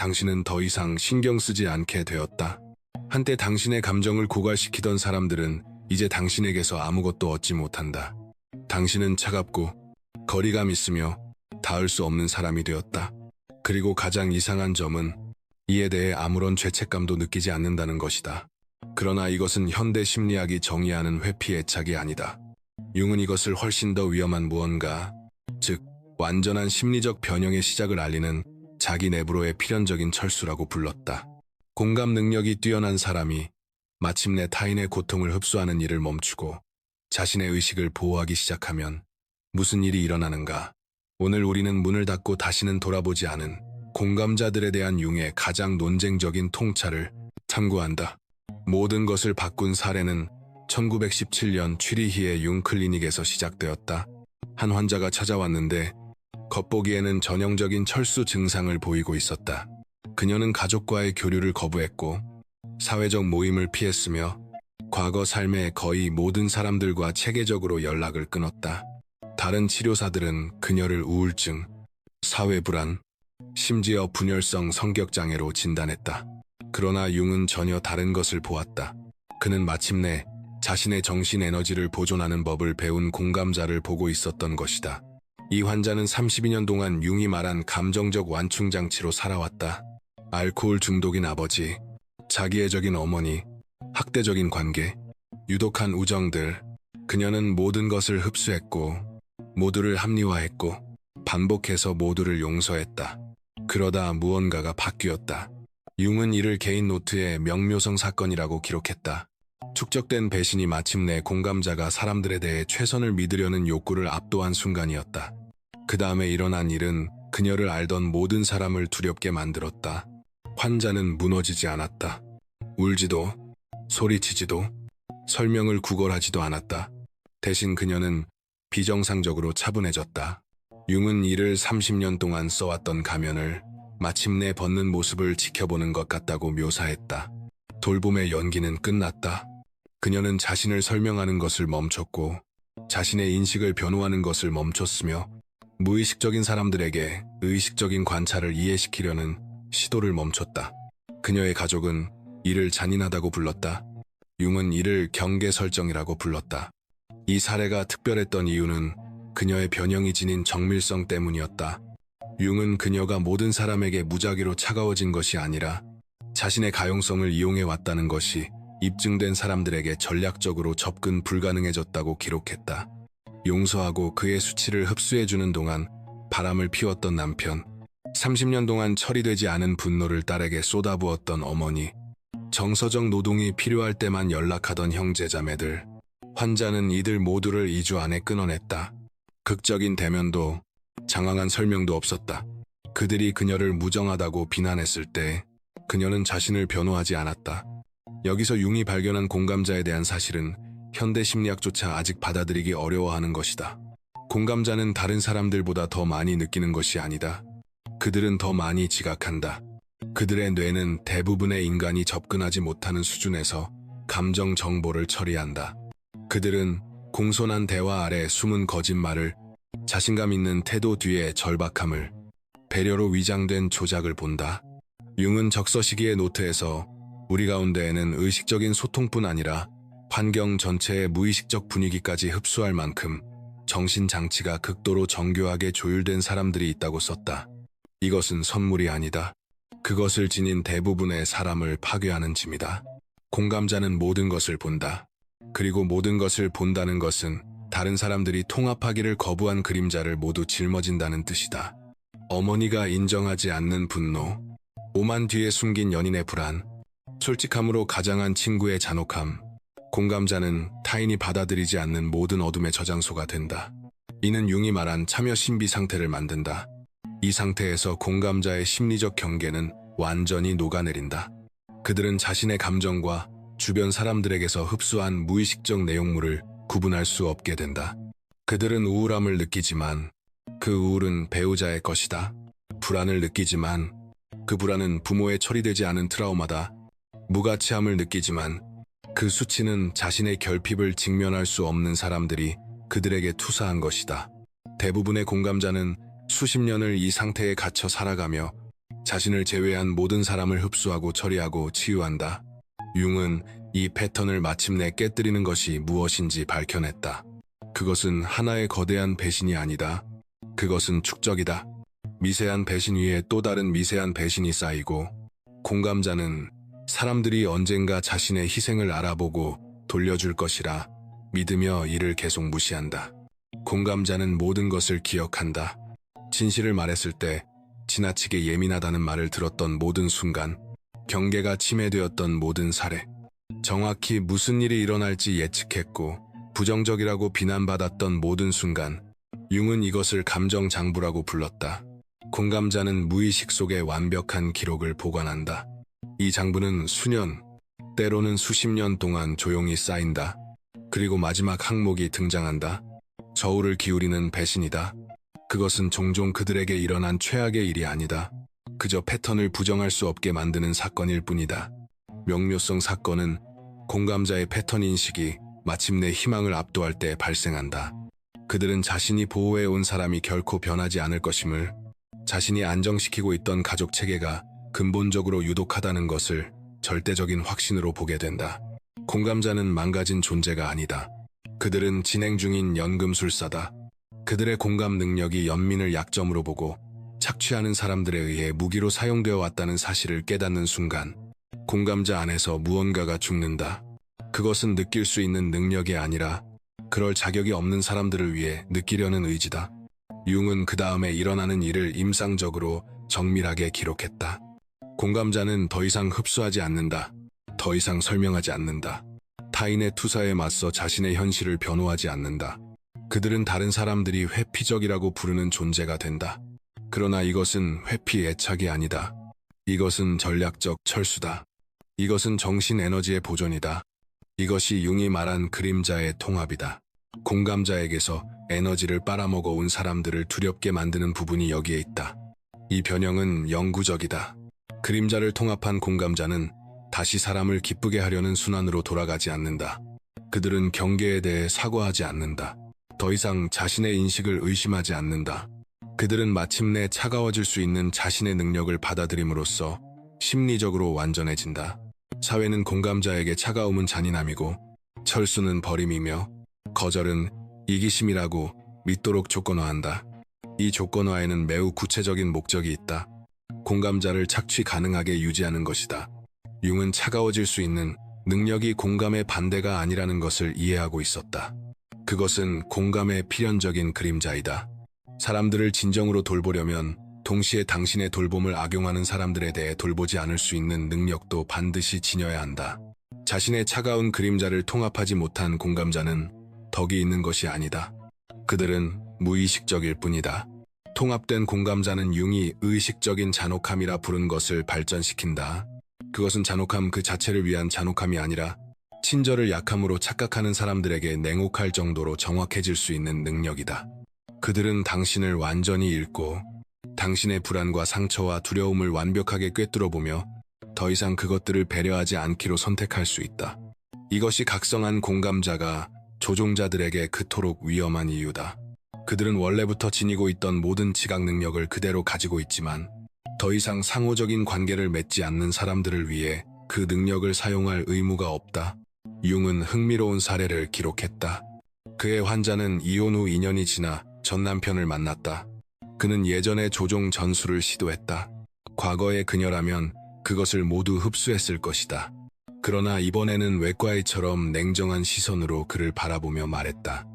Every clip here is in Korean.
당신은 더 이상 신경 쓰지 않게 되었다. 한때 당신의 감정을 고갈시키던 사람들은 이제 당신에게서 아무것도 얻지 못한다. 당신은 차갑고 거리감 있으며 닿을 수 없는 사람이 되었다. 그리고 가장 이상한 점은 이에 대해 아무런 죄책감도 느끼지 않는다는 것이다. 그러나 이것은 현대 심리학이 정의하는 회피 애착이 아니다. 융은 이것을 훨씬 더 위험한 무언가, 즉 완전한 심리적 변형의 시작을 알리는 자기 내부로의 필연적인 철수라고 불렀다. 공감 능력이 뛰어난 사람이 마침내 타인의 고통을 흡수하는 일을 멈추고 자신의 의식을 보호하기 시작하면 무슨 일이 일어나는가? 오늘 우리는 문을 닫고 다시는 돌아보지 않은 공감자들에 대한 융의 가장 논쟁적인 통찰을 탐구한다. 모든 것을 바꾼 사례는 1917년 취리히의 융 클리닉에서 시작되었다. 한 환자가 찾아왔는데 겉보기에는 전형적인 철수 증상을 보이고 있었다. 그녀는 가족과의 교류를 거부했고 사회적 모임을 피했으며 과거 삶의 거의 모든 사람들과 체계적으로 연락을 끊었다. 다른 치료사들은 그녀를 우울증, 사회불안, 심지어 분열성 성격장애로 진단했다. 그러나 융은 전혀 다른 것을 보았다. 그는 마침내 자신의 정신 에너지를 보존하는 법을 배운 공감자를 보고 있었던 것이다. 이 환자는 32년 동안 융이 말한 감정적 완충장치로 살아왔다. 알코올 중독인 아버지, 자기애적인 어머니, 학대적인 관계, 유독한 우정들. 그녀는 모든 것을 흡수했고 모두를 합리화했고 반복해서 모두를 용서했다. 그러다 무언가가 바뀌었다. 융은 이를 개인 노트에 명묘성 사건이라고 기록했다. 축적된 배신이 마침내 공감자가 사람들에 대해 최선을 믿으려는 욕구를 압도한 순간이었다. 그 다음에 일어난 일은 그녀를 알던 모든 사람을 두렵게 만들었다. 환자는 무너지지 않았다. 울지도, 소리치지도, 설명을 구걸하지도 않았다. 대신 그녀는 비정상적으로 차분해졌다. 융은 이를 30년 동안 써왔던 가면을 마침내 벗는 모습을 지켜보는 것 같다고 묘사했다. 돌봄의 연기는 끝났다. 그녀는 자신을 설명하는 것을 멈췄고 자신의 인식을 변호하는 것을 멈췄으며 무의식적인 사람들에게 의식적인 관찰을 이해시키려는 시도를 멈췄다. 그녀의 가족은 이를 잔인하다고 불렀다. 융은 이를 경계 설정이라고 불렀다. 이 사례가 특별했던 이유는 그녀의 변형이 지닌 정밀성 때문이었다. 융은 그녀가 모든 사람에게 무작위로 차가워진 것이 아니라 자신의 가용성을 이용해 왔다는 것이 입증된 사람들에게 전략적으로 접근 불가능해졌다고 기록했다. 용서하고 그의 수치를 흡수해주는 동안 바람을 피웠던 남편, 30년 동안 처리되지 않은 분노를 딸에게 쏟아부었던 어머니, 정서적 노동이 필요할 때만 연락하던 형제자매들, 환자는 이들 모두를 2주 안에 끊어냈다. 극적인 대면도 장황한 설명도 없었다. 그들이 그녀를 무정하다고 비난했을 때 그녀는 자신을 변호하지 않았다. 여기서 융이 발견한 공감자에 대한 사실은 현대 심리학조차 아직 받아들이기 어려워하는 것이다. 공감자는 다른 사람들보다 더 많이 느끼는 것이 아니다. 그들은 더 많이 지각한다. 그들의 뇌는 대부분의 인간이 접근하지 못하는 수준에서 감정 정보를 처리한다. 그들은 공손한 대화 아래 숨은 거짓말을, 자신감 있는 태도 뒤에 절박함을, 배려로 위장된 조작을 본다. 융은 적서시기의 노트에서 우리 가운데에는 의식적인 소통뿐 아니라 환경 전체의 무의식적 분위기까지 흡수할 만큼 정신장치가 극도로 정교하게 조율된 사람들이 있다고 썼다. 이것은 선물이 아니다. 그것을 지닌 대부분의 사람을 파괴하는 짐이다. 공감자는 모든 것을 본다. 그리고 모든 것을 본다는 것은 다른 사람들이 통합하기를 거부한 그림자를 모두 짊어진다는 뜻이다. 어머니가 인정하지 않는 분노, 오만 뒤에 숨긴 연인의 불안, 솔직함으로 가장한 친구의 잔혹함, 공감자는 타인이 받아들이지 않는 모든 어둠의 저장소가 된다. 이는 융이 말한 참여 신비 상태를 만든다. 이 상태에서 공감자의 심리적 경계는 완전히 녹아내린다. 그들은 자신의 감정과 주변 사람들에게서 흡수한 무의식적 내용물을 구분할 수 없게 된다. 그들은 우울함을 느끼지만 그 우울은 배우자의 것이다. 불안을 느끼지만 그 불안은 부모의 처리되지 않은 트라우마다. 무가치함을 느끼지만 그 수치는 자신의 결핍을 직면할 수 없는 사람들이 그들에게 투사한 것이다. 대부분의 공감자는 수십 년을 이 상태에 갇혀 살아가며 자신을 제외한 모든 사람을 흡수하고 처리하고 치유한다. 융은 이 패턴을 마침내 깨뜨리는 것이 무엇인지 밝혀냈다. 그것은 하나의 거대한 배신이 아니다. 그것은 축적이다. 미세한 배신 위에 또 다른 미세한 배신이 쌓이고, 공감자는 사람들이 언젠가 자신의 희생을 알아보고 돌려줄 것이라 믿으며 이를 계속 무시한다. 공감자는 모든 것을 기억한다. 진실을 말했을 때 지나치게 예민하다는 말을 들었던 모든 순간, 경계가 침해되었던 모든 사례, 정확히 무슨 일이 일어날지 예측했고 부정적이라고 비난받았던 모든 순간, 융은 이것을 감정장부라고 불렀다. 공감자는 무의식 속에 완벽한 기록을 보관한다. 이 장부는 수년, 때로는 수십 년 동안 조용히 쌓인다. 그리고 마지막 항목이 등장한다. 저울을 기울이는 배신이다. 그것은 종종 그들에게 일어난 최악의 일이 아니다. 그저 패턴을 부정할 수 없게 만드는 사건일 뿐이다. 명료성 사건은 공감자의 패턴 인식이 마침내 희망을 압도할 때 발생한다. 그들은 자신이 보호해온 사람이 결코 변하지 않을 것임을, 자신이 안정시키고 있던 가족 체계가 근본적으로 유독하다는 것을 절대적인 확신으로 보게 된다. 공감자는 망가진 존재가 아니다. 그들은 진행 중인 연금술사다. 그들의 공감 능력이 연민을 약점으로 보고 착취하는 사람들에 의해 무기로 사용되어 왔다는 사실을 깨닫는 순간, 공감자 안에서 무언가가 죽는다. 그것은 느낄 수 있는 능력이 아니라 그럴 자격이 없는 사람들을 위해 느끼려는 의지다. 융은 그 다음에 일어나는 일을 임상적으로 정밀하게 기록했다. 공감자는 더 이상 흡수하지 않는다. 더 이상 설명하지 않는다. 타인의 투사에 맞서 자신의 현실을 변호하지 않는다. 그들은 다른 사람들이 회피적이라고 부르는 존재가 된다. 그러나 이것은 회피 애착이 아니다. 이것은 전략적 철수다. 이것은 정신 에너지의 보존이다. 이것이 융이 말한 그림자의 통합이다. 공감자에게서 에너지를 빨아먹어 온 사람들을 두렵게 만드는 부분이 여기에 있다. 이 변형은 영구적이다. 그림자를 통합한 공감자는 다시 사람을 기쁘게 하려는 순환으로 돌아가지 않는다. 그들은 경계에 대해 사과하지 않는다. 더 이상 자신의 인식을 의심하지 않는다. 그들은 마침내 차가워질 수 있는 자신의 능력을 받아들임으로써 심리적으로 완전해진다. 사회는 공감자에게 차가움은 잔인함이고, 철수는 버림이며, 거절은 이기심이라고 믿도록 조건화한다. 이 조건화에는 매우 구체적인 목적이 있다. 공감자를 착취 가능하게 유지하는 것이다. 융은 차가워질 수 있는 능력이 공감의 반대가 아니라는 것을 이해하고 있었다. 그것은 공감의 필연적인 그림자이다. 사람들을 진정으로 돌보려면 동시에 당신의 돌봄을 악용하는 사람들에 대해 돌보지 않을 수 있는 능력도 반드시 지녀야 한다. 자신의 차가운 그림자를 통합하지 못한 공감자는 덕이 있는 것이 아니다. 그들은 무의식적일 뿐이다. 통합된 공감자는 융이 의식적인 잔혹함이라 부른 것을 발전시킨다. 그것은 잔혹함 그 자체를 위한 잔혹함이 아니라 친절을 약함으로 착각하는 사람들에게 냉혹할 정도로 정확해질 수 있는 능력이다. 그들은 당신을 완전히 읽고 당신의 불안과 상처와 두려움을 완벽하게 꿰뚫어보며 더 이상 그것들을 배려하지 않기로 선택할 수 있다. 이것이 각성한 공감자가 조종자들에게 그토록 위험한 이유다. 그들은 원래부터 지니고 있던 모든 지각 능력을 그대로 가지고 있지만 더 이상 상호적인 관계를 맺지 않는 사람들을 위해 그 능력을 사용할 의무가 없다. 융은 흥미로운 사례를 기록했다. 그의 환자는 이혼 후 2년이 지나 전 남편을 만났다. 그는 예전에 조종 전술을 시도했다. 과거의 그녀라면 그것을 모두 흡수했을 것이다. 그러나 이번에는 외과의처럼 냉정한 시선으로 그를 바라보며 말했다.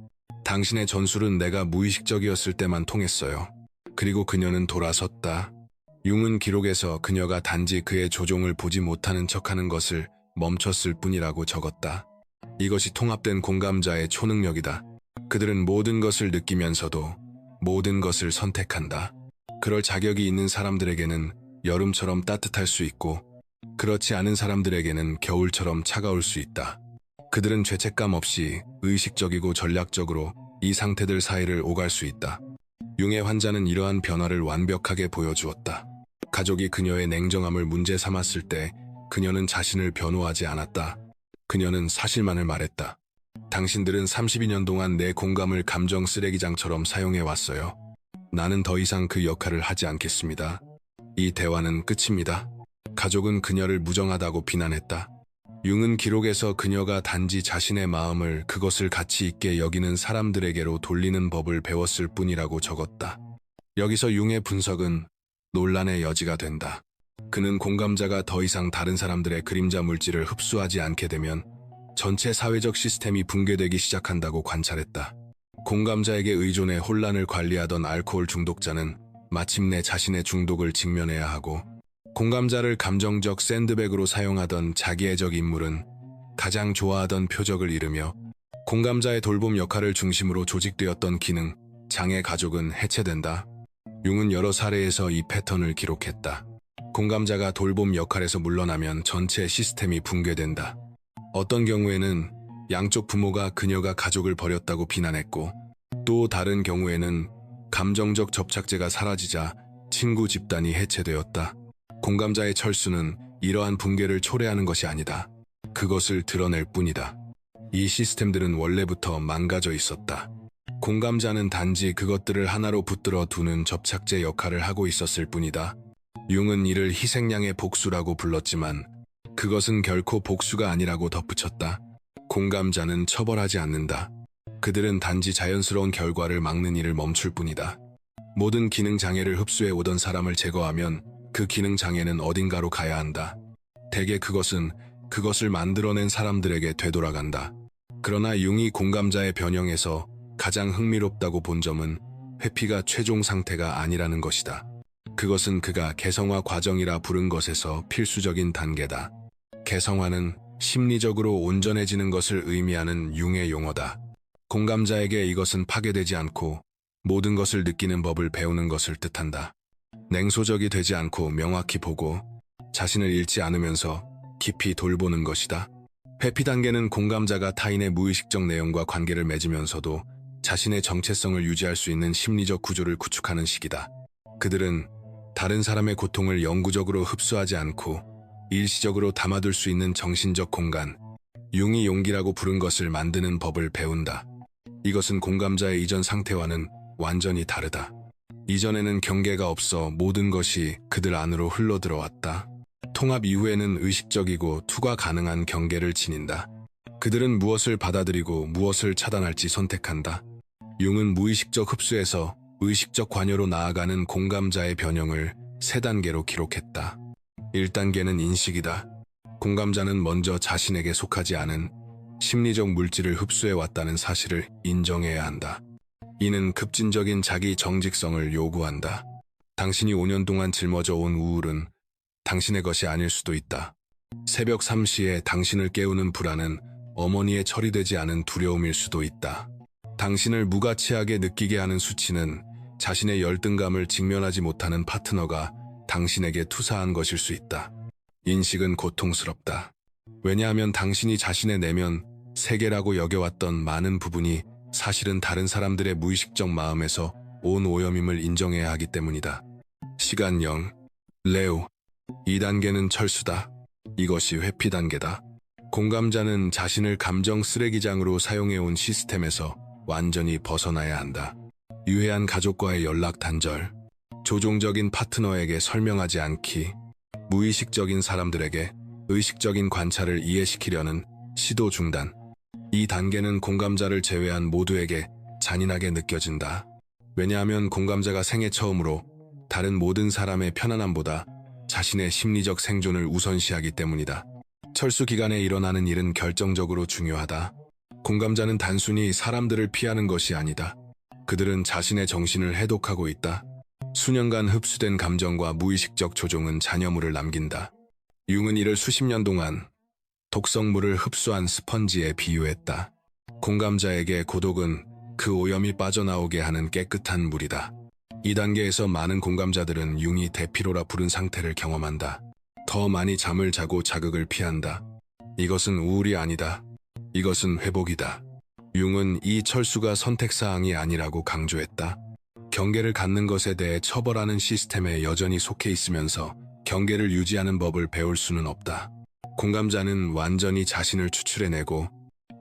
당신의 전술은 내가 무의식적이었을 때만 통했어요. 그리고 그녀는 돌아섰다. 융은 기록에서 그녀가 단지 그의 조종을 보지 못하는 척하는 것을 멈췄을 뿐이라고 적었다. 이것이 통합된 공감자의 초능력이다. 그들은 모든 것을 느끼면서도 모든 것을 선택한다. 그럴 자격이 있는 사람들에게는 여름처럼 따뜻할 수 있고, 그렇지 않은 사람들에게는 겨울처럼 차가울 수 있다. 그들은 죄책감 없이 의식적이고 전략적으로 이 상태들 사이를 오갈 수 있다. 융의 환자는 이러한 변화를 완벽하게 보여주었다. 가족이 그녀의 냉정함을 문제 삼았을 때 그녀는 자신을 변호하지 않았다. 그녀는 사실만을 말했다. 당신들은 32년 동안 내 공감을 감정 쓰레기장처럼 사용해왔어요. 나는 더 이상 그 역할을 하지 않겠습니다. 이 대화는 끝입니다. 가족은 그녀를 무정하다고 비난했다. 융은 기록에서 그녀가 단지 자신의 마음을 그것을 가치 있게 여기는 사람들에게로 돌리는 법을 배웠을 뿐이라고 적었다. 여기서 융의 분석은 논란의 여지가 된다. 그는 공감자가 더 이상 다른 사람들의 그림자 물질을 흡수하지 않게 되면 전체 사회적 시스템이 붕괴되기 시작한다고 관찰했다. 공감자에게 의존해 혼란을 관리하던 알코올 중독자는 마침내 자신의 중독을 직면해야 하고, 공감자를 감정적 샌드백으로 사용하던 자기애적 인물은 가장 좋아하던 표적을 잃으며 공감자의 돌봄 역할을 중심으로 조직되었던 기능, 장애 가족은 해체된다. 융은 여러 사례에서 이 패턴을 기록했다. 공감자가 돌봄 역할에서 물러나면 전체 시스템이 붕괴된다. 어떤 경우에는 양쪽 부모가 그녀가 가족을 버렸다고 비난했고, 또 다른 경우에는 감정적 접착제가 사라지자 친구 집단이 해체되었다. 공감자의 철수는 이러한 붕괴를 초래하는 것이 아니다. 그것을 드러낼 뿐이다. 이 시스템들은 원래부터 망가져 있었다. 공감자는 단지 그것들을 하나로 붙들어 두는 접착제 역할을 하고 있었을 뿐이다. 융은 이를 희생양의 복수라고 불렀지만 그것은 결코 복수가 아니라고 덧붙였다. 공감자는 처벌하지 않는다. 그들은 단지 자연스러운 결과를 막는 일을 멈출 뿐이다. 모든 기능 장애를 흡수해 오던 사람을 제거하면 그 기능 장애는 어딘가로 가야 한다. 대개 그것은 그것을 만들어낸 사람들에게 되돌아간다. 그러나 융이 공감자의 변형에서 가장 흥미롭다고 본 점은 회피가 최종 상태가 아니라는 것이다. 그것은 그가 개성화 과정이라 부른 것에서 필수적인 단계다. 개성화는 심리적으로 온전해지는 것을 의미하는 융의 용어다. 공감자에게 이것은 파괴되지 않고 모든 것을 느끼는 법을 배우는 것을 뜻한다. 냉소적이 되지 않고 명확히 보고 자신을 잃지 않으면서 깊이 돌보는 것이다. 회피 단계는 공감자가 타인의 무의식적 내용과 관계를 맺으면서도 자신의 정체성을 유지할 수 있는 심리적 구조를 구축하는 시기다. 그들은 다른 사람의 고통을 영구적으로 흡수하지 않고 일시적으로 담아둘 수 있는 정신적 공간, 융이 용기라고 부른 것을 만드는 법을 배운다. 이것은 공감자의 이전 상태와는 완전히 다르다. 이전에는 경계가 없어 모든 것이 그들 안으로 흘러들어왔다. 통합 이후에는 의식적이고 투과 가능한 경계를 지닌다. 그들은 무엇을 받아들이고 무엇을 차단할지 선택한다. 융은 무의식적 흡수에서 의식적 관여로 나아가는 공감자의 변형을 3단계로 기록했다. 1단계는 인식이다. 공감자는 먼저 자신에게 속하지 않은 심리적 물질을 흡수해왔다는 사실을 인정해야 한다. 이는 급진적인 자기 정직성을 요구한다. 당신이 5년 동안 짊어져 온 우울은 당신의 것이 아닐 수도 있다. 새벽 3시에 당신을 깨우는 불안은 어머니의 처리되지 않은 두려움일 수도 있다. 당신을 무가치하게 느끼게 하는 수치는 자신의 열등감을 직면하지 못하는 파트너가 당신에게 투사한 것일 수 있다. 인식은 고통스럽다. 왜냐하면 당신이 자신의 내면 세계라고 여겨왔던 많은 부분이 사실은 다른 사람들의 무의식적 마음에서 온 오염임을 인정해야 하기 때문이다. 시간 0. 레오. 2단계는 철수다. 이것이 회피 단계다. 공감자는 자신을 감정 쓰레기장으로 사용해온 시스템에서 완전히 벗어나야 한다. 유해한 가족과의 연락 단절, 조종적인 파트너에게 설명하지 않기, 무의식적인 사람들에게 의식적인 관찰을 이해시키려는 시도 중단. 이 단계는 공감자를 제외한 모두에게 잔인하게 느껴진다. 왜냐하면 공감자가 생애 처음으로 다른 모든 사람의 편안함보다 자신의 심리적 생존을 우선시하기 때문이다. 철수 기간에 일어나는 일은 결정적으로 중요하다. 공감자는 단순히 사람들을 피하는 것이 아니다. 그들은 자신의 정신을 해독하고 있다. 수년간 흡수된 감정과 무의식적 조종은 잔여물을 남긴다. 융은 이를 수십 년 동안 독성물을 흡수한 스펀지에 비유했다. 공감자에게 고독은 그 오염이 빠져나오게 하는 깨끗한 물이다. 이 단계에서 많은 공감자들은 융이 대피로라 부른 상태를 경험한다. 더 많이 잠을 자고 자극을 피한다. 이것은 우울이 아니다. 이것은 회복이다. 융은 이 철수가 선택사항이 아니라고 강조했다. 경계를 갖는 것에 대해 처벌하는 시스템에 여전히 속해 있으면서 경계를 유지하는 법을 배울 수는 없다. 공감자는 완전히 자신을 추출해내고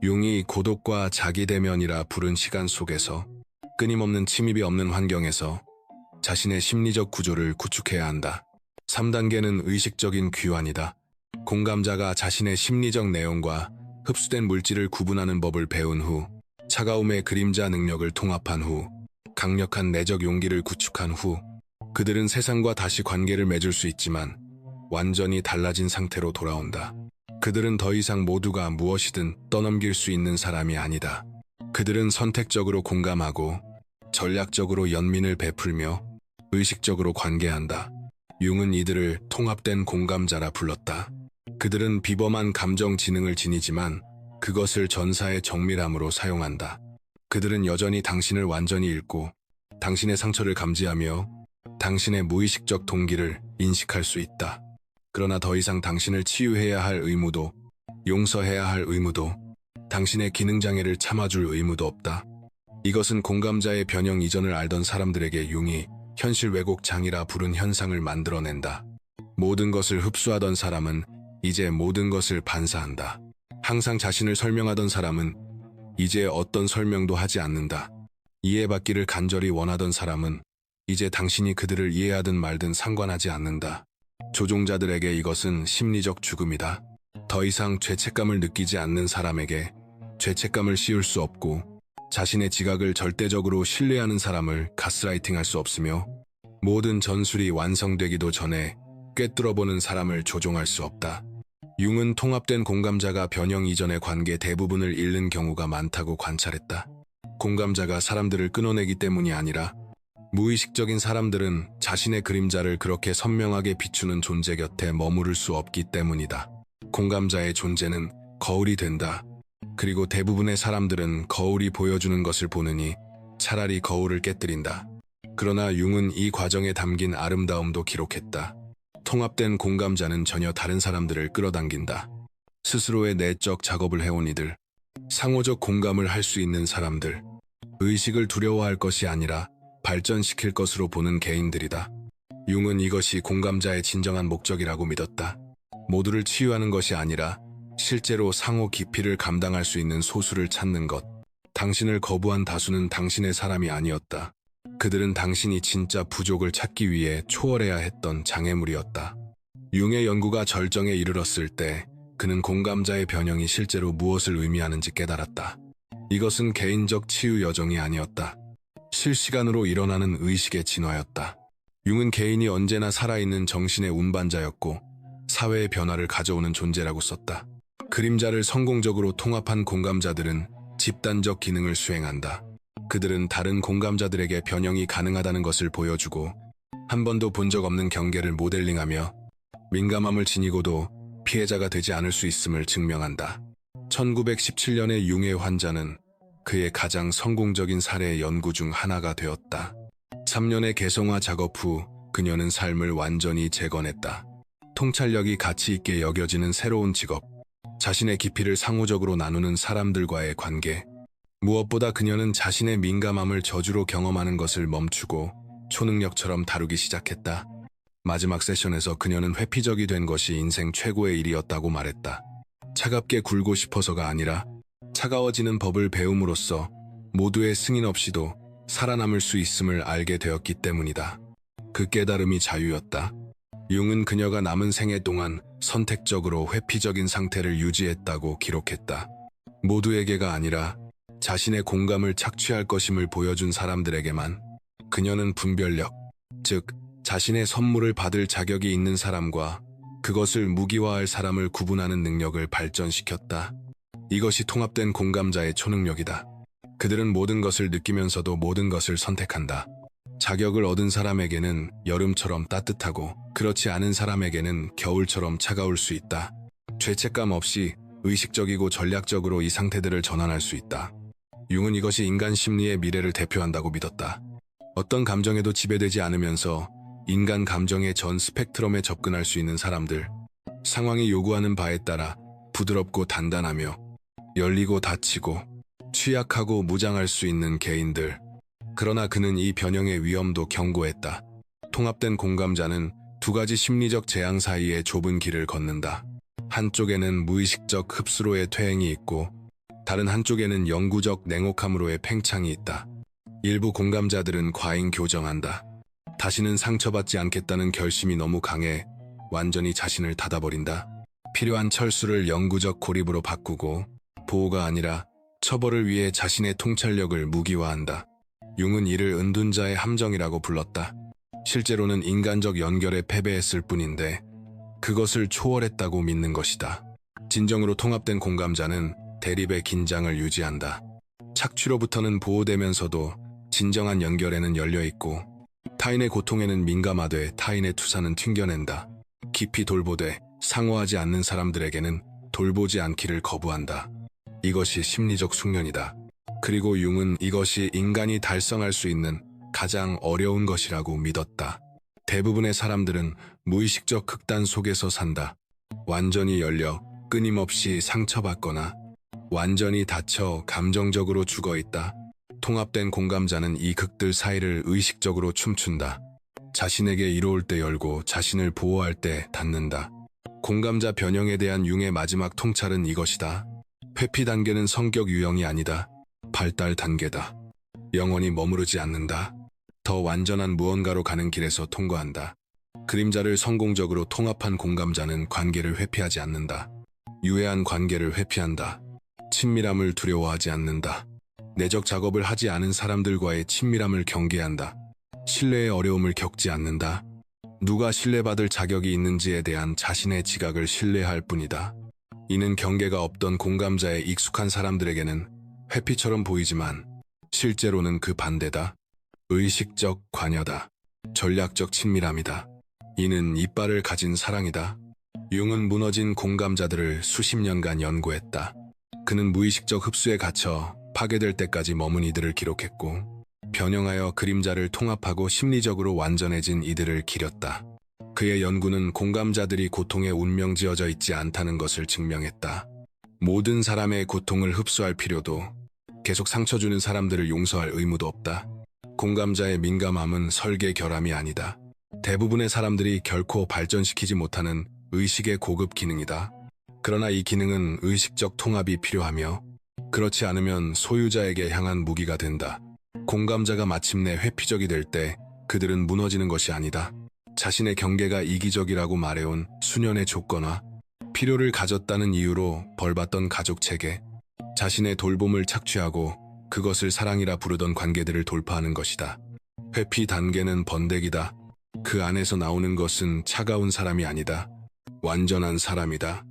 융이 고독과 자기대면이라 부른 시간 속에서 끊임없는 침입이 없는 환경에서 자신의 심리적 구조를 구축해야 한다. 3단계는 의식적인 귀환이다. 공감자가 자신의 심리적 내용과 흡수된 물질을 구분하는 법을 배운 후, 차가움의 그림자 능력을 통합한 후, 강력한 내적 용기를 구축한 후, 그들은 세상과 다시 관계를 맺을 수 있지만 완전히 달라진 상태로 돌아온다. 그들은 더 이상 모두가 무엇이든 떠넘길 수 있는 사람이 아니다. 그들은 선택적으로 공감하고 전략적으로 연민을 베풀며 의식적으로 관계한다. 융은 이들을 통합된 공감자라 불렀다. 그들은 비범한 감정 지능을 지니지만 그것을 전사의 정밀함으로 사용한다. 그들은 여전히 당신을 완전히 읽고 당신의 상처를 감지하며 당신의 무의식적 동기를 인식할 수 있다. 그러나 더 이상 당신을 치유해야 할 의무도, 용서해야 할 의무도, 당신의 기능장애를 참아줄 의무도 없다. 이것은 공감자의 변형 이전을 알던 사람들에게 융이 현실 왜곡 장이라 부른 현상을 만들어낸다. 모든 것을 흡수하던 사람은 이제 모든 것을 반사한다. 항상 자신을 설명하던 사람은 이제 어떤 설명도 하지 않는다. 이해받기를 간절히 원하던 사람은 이제 당신이 그들을 이해하든 말든 상관하지 않는다. 조종자들에게 이것은 심리적 죽음이다. 더 이상 죄책감을 느끼지 않는 사람에게 죄책감을 씌울 수 없고 자신의 지각을 절대적으로 신뢰하는 사람을 가스라이팅할 수 없으며 모든 전술이 완성되기도 전에 꿰뚫어보는 사람을 조종할 수 없다. 융은 통합된 공감자가 변형 이전의 관계 대부분을 잃는 경우가 많다고 관찰했다. 공감자가 사람들을 끊어내기 때문이 아니라 무의식적인 사람들은 자신의 그림자를 그렇게 선명하게 비추는 존재 곁에 머무를 수 없기 때문이다. 공감자의 존재는 거울이 된다. 그리고 대부분의 사람들은 거울이 보여주는 것을 보느니 차라리 거울을 깨뜨린다. 그러나 융은 이 과정에 담긴 아름다움도 기록했다. 통합된 공감자는 전혀 다른 사람들을 끌어당긴다. 스스로의 내적 작업을 해온 이들, 상호적 공감을 할 수 있는 사람들, 의식을 두려워할 것이 아니라 발전시킬 것으로 보는 개인들이다. 융은 이것이 공감자의 진정한 목적이라고 믿었다. 모두를 치유하는 것이 아니라 실제로 상호 깊이를 감당할 수 있는 소수를 찾는 것. 당신을 거부한 다수는 당신의 사람이 아니었다. 그들은 당신이 진짜 부족을 찾기 위해 초월해야 했던 장애물이었다. 융의 연구가 절정에 이르렀을 때 그는 공감자의 변형이 실제로 무엇을 의미하는지 깨달았다. 이것은 개인적 치유 여정이 아니었다. 실시간으로 일어나는 의식의 진화였다. 융은 개인이 언제나 살아있는 정신의 운반자였고 사회의 변화를 가져오는 존재라고 썼다. 그림자를 성공적으로 통합한 공감자들은 집단적 기능을 수행한다. 그들은 다른 공감자들에게 변형이 가능하다는 것을 보여주고 한 번도 본 적 없는 경계를 모델링하며 민감함을 지니고도 피해자가 되지 않을 수 있음을 증명한다. 1917년의 융의 환자는 그의 가장 성공적인 사례 연구 중 하나가 되었다. 3년의 개성화 작업 후 그녀는 삶을 완전히 재건했다. 통찰력이 가치 있게 여겨지는 새로운 직업, 자신의 깊이를 상호적으로 나누는 사람들과의 관계, 무엇보다 그녀는 자신의 민감함을 저주로 경험하는 것을 멈추고 초능력처럼 다루기 시작했다. 마지막 세션에서 그녀는 회피적이 된 것이 인생 최고의 일이었다고 말했다. 차갑게 굴고 싶어서가 아니라 차가워지는 법을 배움으로써 모두의 승인 없이도 살아남을 수 있음을 알게 되었기 때문이다. 그 깨달음이 자유였다. 융은 그녀가 남은 생애 동안 선택적으로 회피적인 상태를 유지했다고 기록했다. 모두에게가 아니라 자신의 공감을 착취할 것임을 보여준 사람들에게만. 그녀는 분별력, 즉 자신의 선물을 받을 자격이 있는 사람과 그것을 무기화할 사람을 구분하는 능력을 발전시켰다. 이것이 통합된 공감자의 초능력이다. 그들은 모든 것을 느끼면서도 모든 것을 선택한다. 자격을 얻은 사람에게는 여름처럼 따뜻하고 그렇지 않은 사람에게는 겨울처럼 차가울 수 있다. 죄책감 없이 의식적이고 전략적으로 이 상태들을 전환할 수 있다. 융은 이것이 인간 심리의 미래를 대표한다고 믿었다. 어떤 감정에도 지배되지 않으면서 인간 감정의 전 스펙트럼에 접근할 수 있는 사람들, 상황이 요구하는 바에 따라 부드럽고 단단하며 열리고 닫히고 취약하고 무장할 수 있는 개인들. 그러나 그는 이 변형의 위험도 경고했다. 통합된 공감자는 두 가지 심리적 재앙 사이의 좁은 길을 걷는다. 한쪽에는 무의식적 흡수로의 퇴행이 있고 다른 한쪽에는 영구적 냉혹함으로의 팽창이 있다. 일부 공감자들은 과잉 교정한다. 다시는 상처받지 않겠다는 결심이 너무 강해 완전히 자신을 닫아버린다. 필요한 철수를 영구적 고립으로 바꾸고 보호가 아니라 처벌을 위해 자신의 통찰력을 무기화한다. 융은 이를 은둔자의 함정이라고 불렀다. 실제로는 인간적 연결에 패배했을 뿐인데 그것을 초월했다고 믿는 것이다. 진정으로 통합된 공감자는 대립의 긴장을 유지한다. 착취로부터는 보호되면서도 진정한 연결에는 열려있고 타인의 고통에는 민감하되 타인의 투사는 튕겨낸다. 깊이 돌보되 상호하지 않는 사람들에게는 돌보지 않기를 거부한다. 이것이 심리적 숙련이다. 그리고 융은 이것이 인간이 달성할 수 있는 가장 어려운 것이라고 믿었다. 대부분의 사람들은 무의식적 극단 속에서 산다. 완전히 열려 끊임없이 상처받거나 완전히 닫혀 감정적으로 죽어있다. 통합된 공감자는 이 극들 사이를 의식적으로 춤춘다. 자신에게 이로울 때 열고 자신을 보호할 때 닫는다. 공감자 변형에 대한 융의 마지막 통찰은 이것이다. 회피 단계는 성격 유형이 아니다. 발달 단계다. 영원히 머무르지 않는다. 더 완전한 무언가로 가는 길에서 통과한다. 그림자를 성공적으로 통합한 공감자는 관계를 회피하지 않는다. 유해한 관계를 회피한다. 친밀함을 두려워하지 않는다. 내적 작업을 하지 않은 사람들과의 친밀함을 경계한다. 신뢰의 어려움을 겪지 않는다. 누가 신뢰받을 자격이 있는지에 대한 자신의 지각을 신뢰할 뿐이다. 이는 경계가 없던 공감자에 익숙한 사람들에게는 회피처럼 보이지만 실제로는 그 반대다. 의식적 관여다. 전략적 친밀함이다. 이는 이빨을 가진 사랑이다. 융은 무너진 공감자들을 수십 년간 연구했다. 그는 무의식적 흡수에 갇혀 파괴될 때까지 머문 이들을 기록했고 변형하여 그림자를 통합하고 심리적으로 완전해진 이들을 기렸다. 그의 연구는 공감자들이 고통에 운명지어져 있지 않다는 것을 증명했다. 모든 사람의 고통을 흡수할 필요도 계속 상처 주는 사람들을 용서할 의무도 없다. 공감자의 민감함은 설계 결함이 아니다. 대부분의 사람들이 결코 발전시키지 못하는 의식의 고급 기능이다. 그러나 이 기능은 의식적 통합이 필요하며 그렇지 않으면 소유자에게 향한 무기가 된다. 공감자가 마침내 회피적이 될 때 그들은 무너지는 것이 아니다. 자신의 경계가 이기적이라고 말해온 수년의 조건화, 필요를 가졌다는 이유로 벌받던 가족 체계, 자신의 돌봄을 착취하고 그것을 사랑이라 부르던 관계들을 돌파하는 것이다. 회피 단계는 번데기다. 그 안에서 나오는 것은 차가운 사람이 아니다. 완전한 사람이다.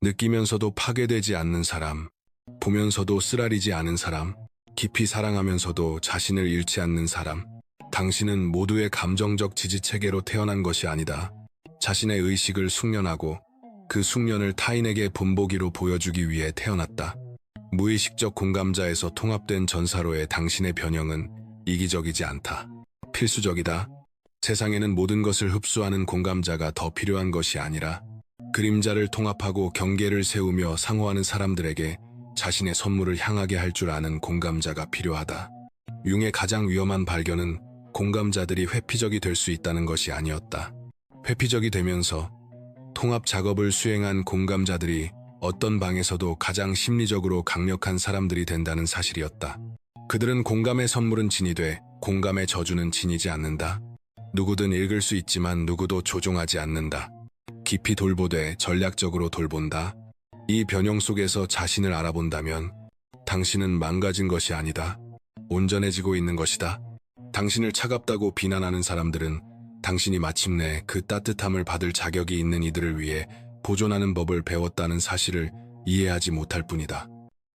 느끼면서도 파괴되지 않는 사람, 보면서도 쓰라리지 않은 사람, 깊이 사랑하면서도 자신을 잃지 않는 사람. 당신은 모두의 감정적 지지체계로 태어난 것이 아니다. 자신의 의식을 숙련하고 그 숙련을 타인에게 본보기로 보여주기 위해 태어났다. 무의식적 공감자에서 통합된 전사로의 당신의 변형은 이기적이지 않다. 필수적이다. 세상에는 모든 것을 흡수하는 공감자가 더 필요한 것이 아니라 그림자를 통합하고 경계를 세우며 상호하는 사람들에게 자신의 선물을 향하게 할 줄 아는 공감자가 필요하다. 융의 가장 위험한 발견은 공감자들이 회피적이 될 수 있다는 것이 아니었다. 회피적이 되면서 통합 작업을 수행한 공감자들이 어떤 방에서도 가장 심리적으로 강력한 사람들이 된다는 사실이었다. 그들은 공감의 선물은 진이 돼 공감의 저주는 지니지 않는다. 누구든 읽을 수 있지만 누구도 조종하지 않는다. 깊이 돌보되 전략적으로 돌본다. 이 변형 속에서 자신을 알아본다면 당신은 망가진 것이 아니다. 온전해지고 있는 것이다. 당신을 차갑다고 비난하는 사람들은 당신이 마침내 그 따뜻함을 받을 자격이 있는 이들을 위해 보존하는 법을 배웠다는 사실을 이해하지 못할 뿐이다.